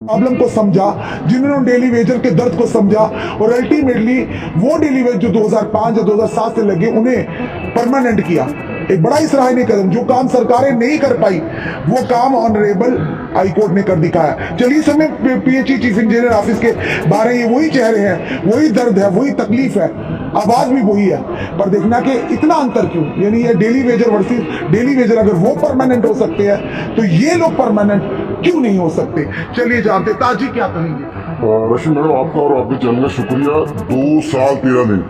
Problem को समझा, जिन्होंने डेली वेजर के दर्द को समझा और अल्टीमेटली वो डेली वेज जो 2005 या 2007 से लगे उन्हें परमानेंट किया। एक बड़ा ही सराहनीय कदम, जो काम सरकारें नहीं कर पाई वो काम ऑनरेबल हाई कोर्ट ने कर दिखाया। चलिए समय पीएचई चीफ इंजीनियर ऑफिस के बारे में वही चेहरे हैं, वही दर्द है, वही तकलीफ है, आवाज भी वही है, पर देखना कि इतना अंतर क्यों। यानी ये daily Vaser versus daily Vaser, अगर वो परमानेंट हो सकते हैं तो ये लोग परमानेंट क्यों नहीं हो सकते। चलिए जानते, ताजी क्या कहेंगे। रशीद मैडम, आपका और आपके चैनल का शुक्रिया। 2 साल 13 दिन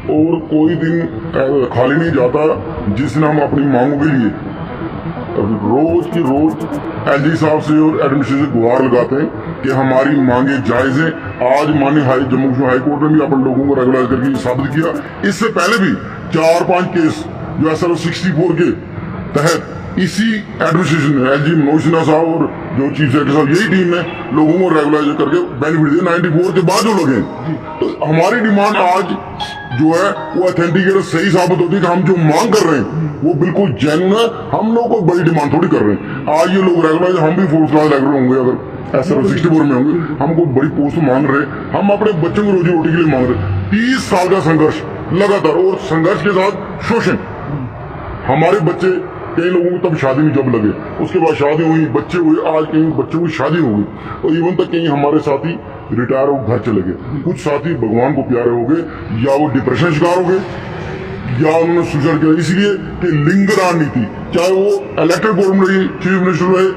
और कोई दिन खाली नहीं जाता जिस दिन हम अपनी मांगों के लिए रोज की रोज एलजी साहब से और एडमिनिस्ट्रेशन से गुहार लगाते हैं कि हमारी मांगे जायज हैं। आज माननीय जम्मू कश्मीर हाई कोर्ट ने भी अपन लोगों को रेगुलराइज करके साबित किया। इससे पहले भी 4-5 केस जो SRO 64 के तहत इसी एडमिनिस्ट्रेशन ने एलजी मनोज सिन्हा साहब और जो चीफ सेक्रेटरी साहब, यही टीम ने लोगों को रेगुलाइज करके बेनिफिट दिए 94 के बाद जो लगे। तो हमारी डिमांड आज जो है वो ऑथेंटिकेट सही साबित होती है कि हम जो मांग कर रहे हैं वो बिल्कुल जेन्युइन है। हम लोग कोई बड़ी डिमांड थोड़ी कर रहे हैं। आज ये लोग रेगुलाइज, हम भी 4th क्लास रेगुलर होंगे अगर SRO 64 में होंगे, हम कोई बड़ी पोस्ट मांग रहे, हम अपने बच्चों की रोजी रोटी के लिए मांग रहे। 30 साल का संघर्ष लगातार, और संघर्ष के साथ शोषण। हमारे बच्चे, कई लोगों को तब शादी में जब लगे, उसके बाद शादी हुई, बच्चे हुए, आज कई बच्चों की शादी हो गई, और इवन तक कई हमारे साथी रिटायर हो घर चले गए। कुछ साथी भगवान को प्यारे हो गए, या वो डिप्रेशन शिकार हो गए, या उन्होंने सुसाइड किया। इसलिए कि लिंगदान नीति, चाहे वो इलेक्टेड गवर्नमेंट रही, चीफ मिनिस्टर रहे,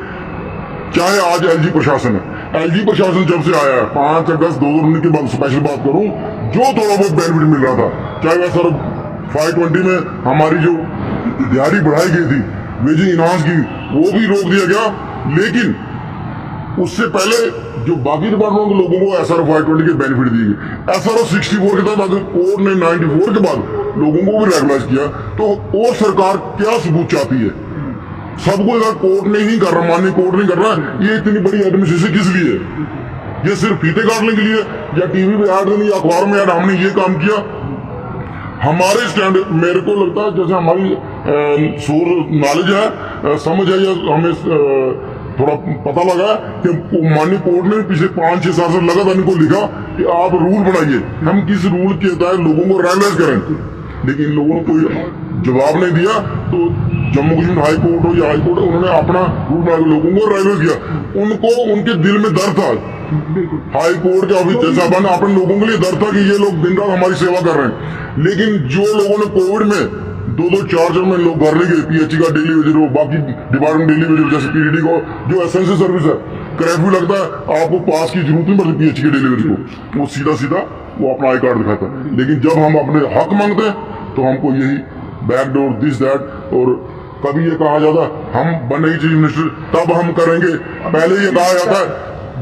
चाहे आज एलजी प्रशासन है। एलजी प्रशासन जब से आया है 5 अगस्त 2019 के बाद, स्पेशल बात करूं, जो थोड़ा बहुत बेनिफिट मिल रहा था, चाहे वह सर 520 में हमारी जो दिहाड़ी बढ़ाई गई थी, वेजिंग इनहांस की, वो भी रोक दिया गया। लेकिन उससे पहले जो बाकी डिपार्टमेंट के लोगों को SRO 520 के बेनिफिट दिए गए। SRO 64 के तहत अगर कोर्ट ने 94 के बाद लोगों को भी रेगुलाइज किया, तो और सरकार क्या सबूत चाहती है। सबको अगर कोर्ट ने ही कर रहा, माननीय कोर्ट नहीं कर रहा, ये इतनी बड़ी एडमिनिस्ट्रेशन किस लिए है? ये सिर्फ फीते काटने के लिए, या टीवी पे ऐड देनी, या अखबार में ऐड, हमने ये काम किया। हमारे स्टैंड, मेरे को लगता है जैसे हमारी नॉलेज है, समझ है, या हमें थोड़ा पता लगा कि माननीय कोर्ट ने पिछले 5-6 साल से लगातार इनको लिखा कि आप रूल बनाइए, हम किस रूल के तहत लोगों को रेगुलाइज करें। लेकिन लोगों ने कोई जवाब नहीं दिया। तो जम्मू कश्मीर हाई कोर्ट हो या हाई कोर्ट, उन्होंने अपना रूल बना के लोगों को रेगुलाइज किया। उनको, उनके दिल में दर्द था, हाई कोर्ट के ऑफिस जैसा बना, अपने लोगों के लिए दर्द था कि ये लोग दिन रात हमारी सेवा कर रहे हैं। लेकिन जो लोगों ने कोविड में 2-4 में लोग घर नहीं गए, पीएचई का डेली वेजर हो, बाकी डिपार्टमेंट डेली वेजर जैसे पीडीडी को जो एसेंशियल सर्विस है, कर्फ्यू लगता है, आपको पास की जरूरत नहीं पड़ती पीएचई के डेली वेजर को, वो सीधा वो अपना आई कार्ड दिखाता है। लेकिन जब हम अपने हक मांगते हैं तो हमको यही बैकडोर, दिस दैट, और कभी ये कहा जाता है हम बनेंगे चीफ मिनिस्टर तब हम करेंगे। पहले ये कहा जाता है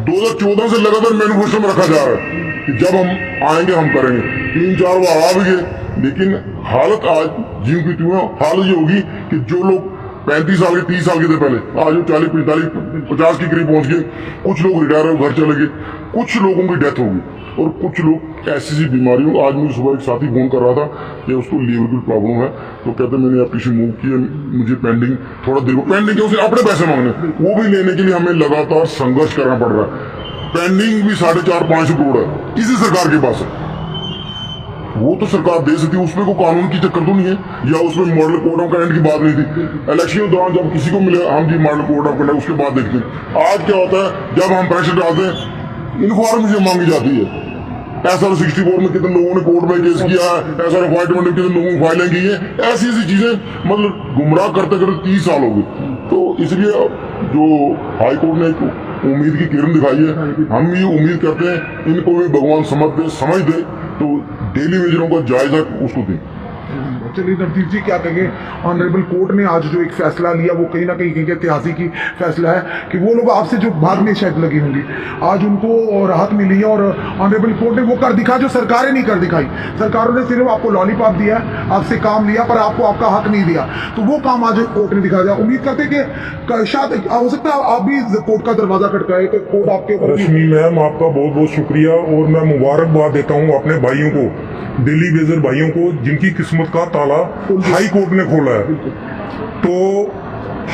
2014 से लगातार मैनिफेस्टो में रखा जा रहा है कि जब हम आएंगे हम करेंगे। 3-4 बार आ भी गए, लेकिन हालत आज जीव की त्यों हालत ये होगी कि जो लोग 35 साल के 30 साल के थे पहले, आज वो 40-45-50 के करीब पहुंच गए। कुछ लोग रिटायर हो घर चले गए, कुछ लोगों की डेथ होगी, और कुछ लोग ऐसी बीमारियों। आज मुझे सुबह एक साथी फोन कर रहा था कि उसको लीवर की प्रॉब्लम है, तो कहते मैंने एप्लीकेशन मूव की है, मुझे पेंडिंग थोड़ा देर पेंडिंग, उसे अपने पैसे मांगने, वो भी लेने के लिए हमें लगातार संघर्ष करना पड़ रहा है। पेंडिंग भी 450-500 करोड़ है, इसी सरकार के पास है। वो तो सरकार दे सकती है, उसमें कोई कानून की चक्कर तो नहीं है, या उसमें मॉडल कोड ऑफ कंडक्ट की बात नहीं थी। इलेक्शन के दौरान जब किसी को मिले, हम जी मॉडल कोड ऑफ कंडक्ट, उसके बाद देखते हैं। आज क्या होता है, जब हम प्रेशर डालते हैं, इन्फॉर्मेशन मांगी जाती है। SRO 64 में कितने लोगों ने कोर्ट में केस किया है, SRO 520 में कितने लोगों ने फाइलें की है, ऐसी चीजें मतलब गुमराह करते करते 30 साल हो गए। तो इसलिए जो हाई कोर्ट ने एक उम्मीद की किरण दिखाई है, हम ये उम्मीद करते हैं इनको भी भगवान समझ दे, तो डेली वेजरों का जायजा उसको दें। चलिए नरदीप जी, क्या कहेंगे। ऑनरेबल कोर्ट ने आज जो एक फैसला लिया, वो कहीं ना कहीं ऐतिहासिक ही फैसला है कि वो लोग आपसे जो भागने शायद लगी होंगी, आज उनको राहत मिली है, और ऑनरेबल कोर्ट ने वो कर दिखा जो सरकारें नहीं कर दिखाई। सरकारों ने सिर्फ आपको लॉलीपॉप दिया, आपसे काम लिया, पर आपको आपका हक नहीं दिया। तो वो काम आज कोर्ट ने दिखा दिया। उम्मीद करते कि शायद हो सकता है आप भी कोर्ट का दरवाजा खटकाए तो कोर्ट आपके। रश्मि मैम, आपका बहुत बहुत शुक्रिया, और मैं मुबारकबाद देता हूँ अपने भाइयों को, डेली वेजर भाइयों को, जिनकी किस्मत का ताला हाई कोर्ट ने खोला है। तो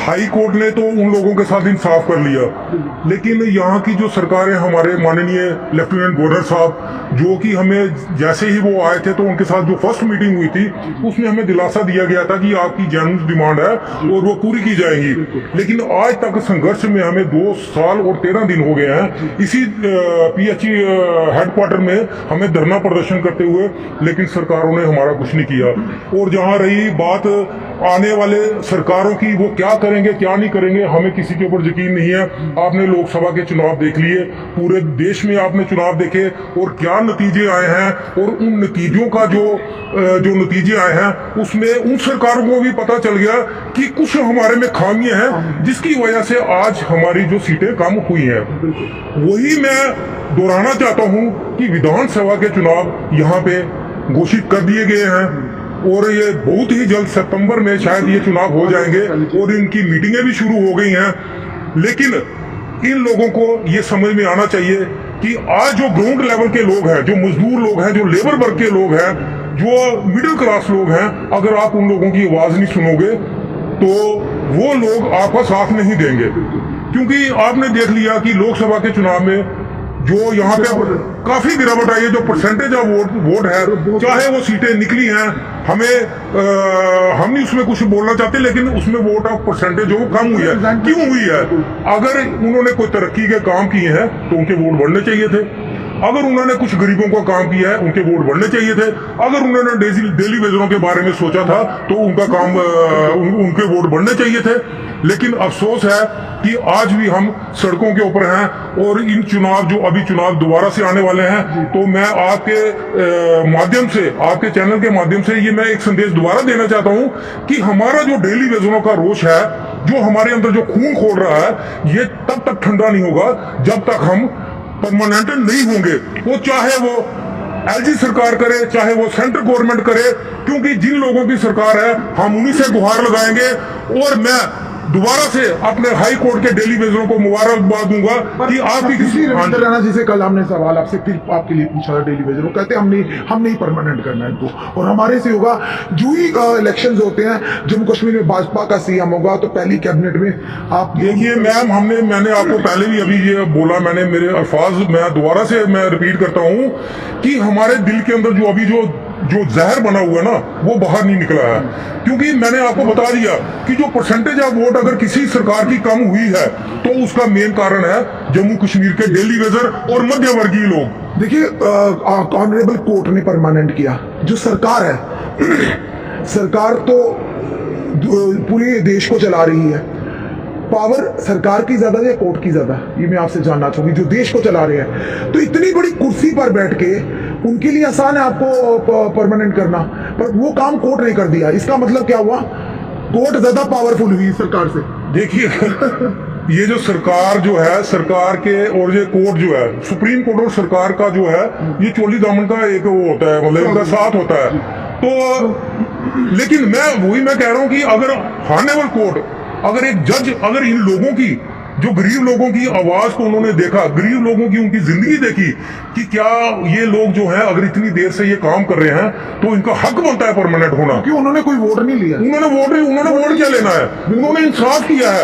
हाई कोर्ट ने तो उन लोगों के साथ इंसाफ कर लिया, लेकिन यहाँ की जो सरकार है, हमारे माननीय लेफ्टिनेंट गवर्नर साहब, जो कि हमें जैसे ही वो आए थे तो उनके साथ जो फर्स्ट मीटिंग हुई थी उसमें हमें दिलासा दिया गया था कि आपकी जेन्युइन डिमांड है और वो पूरी की जाएगी। लेकिन आज तक संघर्ष में हमें 2 साल और 13 दिन हो गए हैं इसी PHE हेडक्वार्टर में हमें धरना प्रदर्शन करते हुए, लेकिन सरकारों ने हमारा कुछ नहीं किया। और जहाँ रही बात आने वाले सरकारों की, वो क्या करेंगे क्या नहीं करेंगे, हमें किसी के ऊपर यकीन नहीं है। आपने लोकसभा के चुनाव देख लिए, पूरे देश में आपने चुनाव देखे और क्या नतीजे आए हैं, और उन नतीजों का जो नतीजे आए हैं उसमें उन सरकारों को भी पता चल गया कि कुछ हमारे में खामियां हैं जिसकी वजह से आज हमारी जो सीटें कम हुई हैं। वही मैं दोहराना चाहता हूं कि विधानसभा के चुनाव यहाँ पे घोषित कर दिए गए हैं और ये बहुत ही जल्द सितंबर में शायद ये चुनाव हो जाएंगे और इनकी मीटिंगें भी शुरू हो गई हैं। लेकिन इन लोगों को ये समझ में आना चाहिए कि आज जो ग्राउंड लेवल के लोग हैं, जो मजदूर लोग हैं, जो लेबर वर्ग के लोग हैं, जो मिडिल क्लास लोग हैं, अगर आप उन लोगों की आवाज नहीं सुनोगे तो वो लोग आपका साथ नहीं देंगे। क्योंकि आपने देख लिया कि लोकसभा के चुनाव में जो यहाँ पे काफी गिरावट आई है, जो परसेंटेज ऑफ वोट है, चाहे वो सीटें निकली हैं, हम नहीं उसमें कुछ बोलना चाहते, लेकिन उसमें वोट ऑफ परसेंटेज जो कम हुई है, क्यों हुई है? अगर उन्होंने कोई तरक्की के काम किए हैं तो उनके वोट बढ़ने चाहिए थे। अगर उन्होंने कुछ गरीबों का काम किया है उनके वोट बढ़ने चाहिए थे। अगर उन्होंने डेली वेजरों के बारे में सोचा था तो उनका काम उनके वोट बढ़ने चाहिए थे। लेकिन अफसोस है कि आज भी हम सड़कों के ऊपर हैं और इन चुनाव जो अभी चुनाव दोबारा से आने वाले हैं, तो मैं आपके माध्यम से, आपके चैनल के माध्यम से ये मैं एक संदेश दोबारा देना चाहता हूं कि हमारा जो डेली वेजरों का रोष है, जो हमारे अंदर जो खून खोल रहा है, ये तब तक ठंडा नहीं होगा जब तक हम परमानेंट नहीं होंगे। वो चाहे वो LG सरकार करे, चाहे वो सेंट्रल गवर्नमेंट करे, क्योंकि जिन लोगों की सरकार है हम उन्हीं से गुहार लगाएंगे। और मैं दोबारा से अपने हाई कोर्ट के डेली वेजरों को मुबारकबाद दूंगा कि आपकी किसी रविंद्र राणा जी से कल हमने सवाल आपसे फिर आपके लिए पूछा था डेली वेजर, वो कहते हैं हम नहीं परमानेंट करना है इनको, और हमारे से होगा जो ही इलेक्शंस होते हैं, जम्मू कश्मीर में भाजपा का CM होगा तो पहली कैबिनेट में आप देखिए मैम, मैंने आपको पहले भी अभी ये बोला, मैंने मेरे अल्फाज मैं दोबारा से मैं रिपीट करता हूँ कि हमारे दिल के अंदर जो अभी जो जहर बना हुआ है ना, वो बाहर नहीं निकला है। क्योंकि मैंने आपको बता दिया कि जो परसेंटेज ऑफ वोट अगर किसी सरकार की कम हुई है तो उसका मेन कारण है जम्मू कश्मीर के डेली वेजर और मध्य वर्गीय लोग। देखिए, ऑनरेबल कोर्ट ने परमानेंट किया। जो सरकार है, सरकार तो पूरे देश को चला रही है, पावर सरकार की ज्यादा है या कोर्ट की ज्यादा, ये मैं आपसे जानना चाहूंगी। जो देश को चला रहे हैं, तो इतनी बड़ी कुर्सी पर बैठ के उनके लिए आसान है आपको परमानेंट करना, पर वो काम कोर्ट ने कर दिया। इसका मतलब क्या हुआ? कोर्ट ज्यादा पावरफुल हुई सरकार से। देखिए ये जो सरकार जो है, सरकार के और ये कोर्ट जो है, सुप्रीम कोर्ट और सरकार का जो है, ये चोली दामन का एक वो होता है, मतलब इनका साथ होता है। तो लेकिन मैं कह रहा हूं कि अगर हार्नेबल कोर्ट, अगर एक जज अगर इन लोगों की, जो गरीब लोगों की आवाज को उन्होंने देखा, गरीब लोगों की उनकी जिंदगी देखी कि क्या ये लोग जो हैं अगर इतनी देर से ये काम कर रहे हैं तो इनका हक बनता है परमानेंट होना। क्यों? उन्होंने कोई वोट नहीं लिया। उन्होंने वोट क्या लेना है, उन्होंने इंसाफ किया है।